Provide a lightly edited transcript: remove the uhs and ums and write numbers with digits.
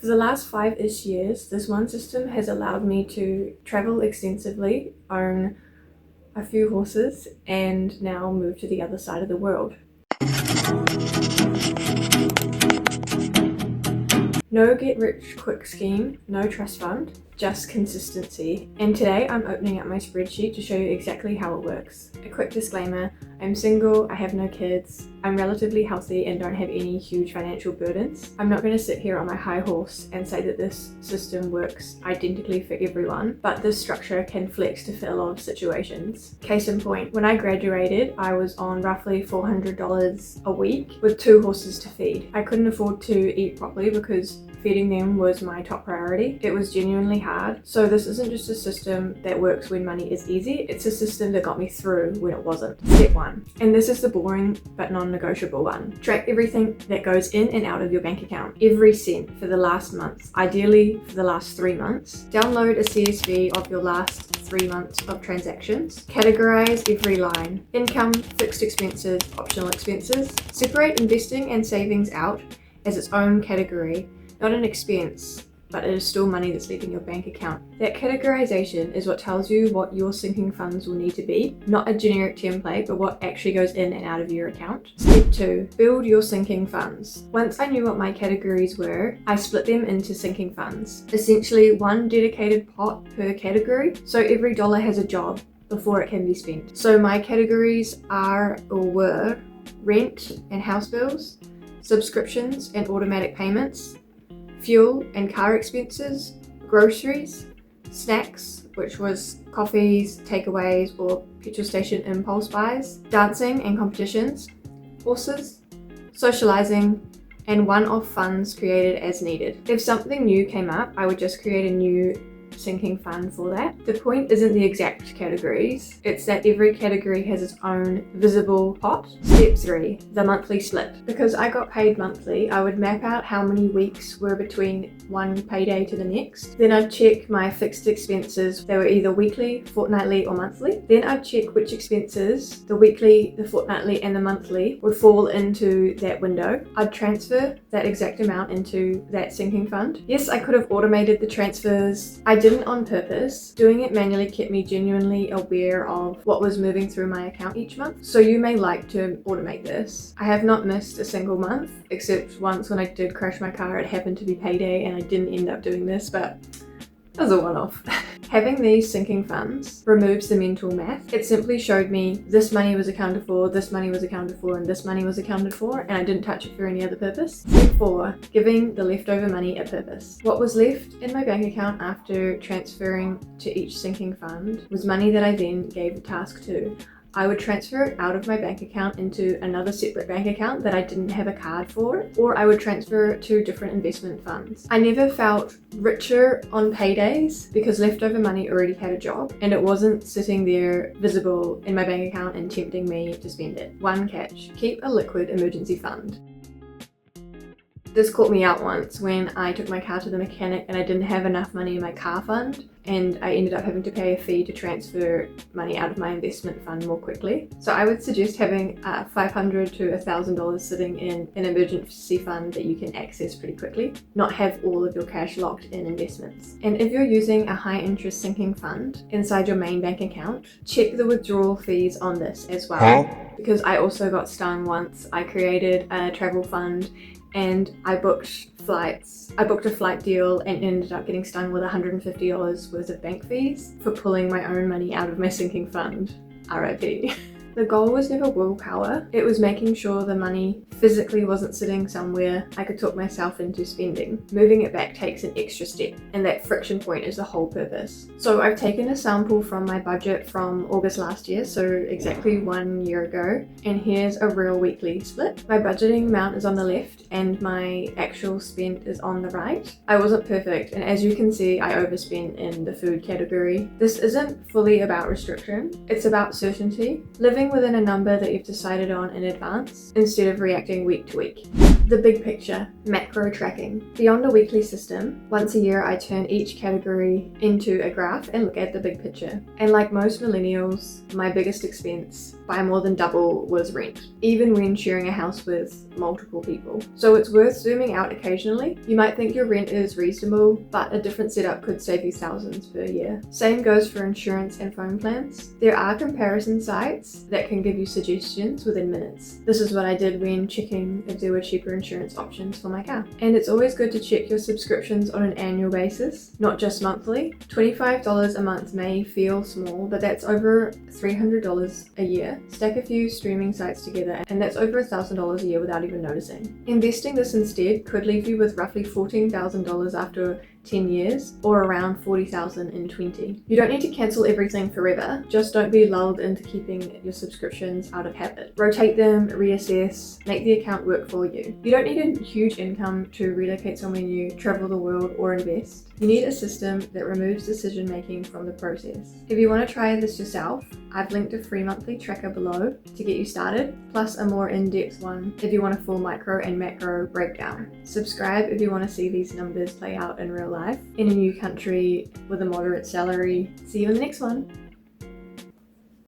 For the last 5-ish years, this one system has allowed me to travel extensively, own a few horses, and now move to the other side of the world. No get-rich-quick scheme, no trust fund, just consistency. And today I'm opening up my spreadsheet to show you exactly how it works. A quick disclaimer, I'm single, I have no kids, I'm relatively healthy and don't have any huge financial burdens. I'm not going to sit here on my high horse and say that this system works identically for everyone, but this structure can flex to fit a lot of situations. Case in point, when I graduated, I was on roughly $400 a week with 2 horses to feed. I couldn't afford to eat properly because feeding them was my top priority. It was genuinely hard. So this isn't just a system that works when money is easy, it's a system that got me through when it wasn't. Step 1. And this is the boring but non-negotiable one. Track everything that goes in and out of your bank account. Every cent for the last month, ideally for the last 3 months. Download a CSV of your last 3 months of transactions. Categorize every line. Income, fixed expenses, optional expenses. Separate investing and savings out as its own category. Not an expense, but it is still money that's leaving your bank account. That categorization is what tells you what your sinking funds will need to be, not a generic template, but what actually goes in and out of your account. Step 2, build your sinking funds. Once I knew what my categories were, I split them into sinking funds. Essentially one dedicated pot per category, so every dollar has a job before it can be spent. So my categories are or were rent and house bills, subscriptions and automatic payments, fuel and car expenses, groceries, snacks, which was coffees, takeaways or petrol station impulse buys, dancing and competitions, horses, socializing, and one-off funds created as needed. If something new came up, I would just create a new sinking fund for that. The point isn't the exact categories, it's that every category has its own visible pot. Step 3, the monthly split. Because I got paid monthly, I would map out how many weeks were between one payday to the next. Then I'd check my fixed expenses. They were either weekly, fortnightly or monthly. Then I'd check which expenses, the weekly, the fortnightly and the monthly, would fall into that window. I'd transfer that exact amount into that sinking fund. Yes, I could have automated the transfers. I didn't on purpose. Doing it manually kept me genuinely aware of what was moving through my account each month. So you may like to automate this. I have not missed a single month, except once when I did crash my car. It happened to be payday and I didn't end up doing this, but it was a one-off. Having these sinking funds removes the mental math. It simply showed me this money was accounted for, this money was accounted for, and this money was accounted for, and I didn't touch it for any other purpose. Step 4, giving the leftover money a purpose. What was left in my bank account after transferring to each sinking fund was money that I then gave a task to. I would transfer it out of my bank account into another separate bank account that I didn't have a card for, or I would transfer it to different investment funds. I never felt richer on paydays because leftover money already had a job and it wasn't sitting there visible in my bank account and tempting me to spend it. One catch, keep a liquid emergency fund. This caught me out once when I took my car to the mechanic and I didn't have enough money in my car fund, and I ended up having to pay a fee to transfer money out of my investment fund more quickly. So I would suggest having $500 to $1,000 sitting in an emergency fund that you can access pretty quickly, not have all of your cash locked in investments. And if you're using a high interest sinking fund inside your main bank account, check the withdrawal fees on this as well. Because I also got stung once. I created a travel fund and I booked flights. I booked a flight deal and ended up getting stung with $150 worth of bank fees for pulling my own money out of my sinking fund. RIP. The goal was never willpower, it was making sure the money physically wasn't sitting somewhere I could talk myself into spending. Moving it back takes an extra step, and that friction point is the whole purpose. So I've taken a sample from my budget from August last year, so exactly 1 year ago, and here's a real weekly split. My budgeting amount is on the left and my actual spend is on the right. I wasn't perfect, and as you can see, I overspent in the food category. This isn't fully about restriction, it's about certainty. Living within a number that you've decided on in advance instead of reacting week to week. The big picture, macro tracking. Beyond a weekly system, once a year I turn each category into a graph and look at the big picture. And like most millennials, my biggest expense by more than double was rent, even when sharing a house with multiple people. So it's worth zooming out occasionally. You might think your rent is reasonable, but a different setup could save you thousands per year. Same goes for insurance and phone plans. There are comparison sites that can give you suggestions within minutes. This is what I did when checking if there were cheaper insurance options for my car. And it's always good to check your subscriptions on an annual basis, not just monthly. $25 a month may feel small, but that's over $300 a year. Stack a few streaming sites together and that's over $1,000 a year without even noticing. Investing this instead could leave you with roughly $14,000 after 10 years, or around $40,000 in 20. You don't need to cancel everything forever, just don't be lulled into keeping your subscriptions out of habit. Rotate them, reassess, make the account work for you. You don't need a huge income to relocate somewhere new, travel the world, or invest. You need a system that removes decision making from the process. If you want to try this yourself, I've linked a free monthly tracker below to get you started, plus a more in-depth one if you want a full micro and macro breakdown. Subscribe if you want to see these numbers play out in real life, in a new country with a moderate salary. See you in the next one.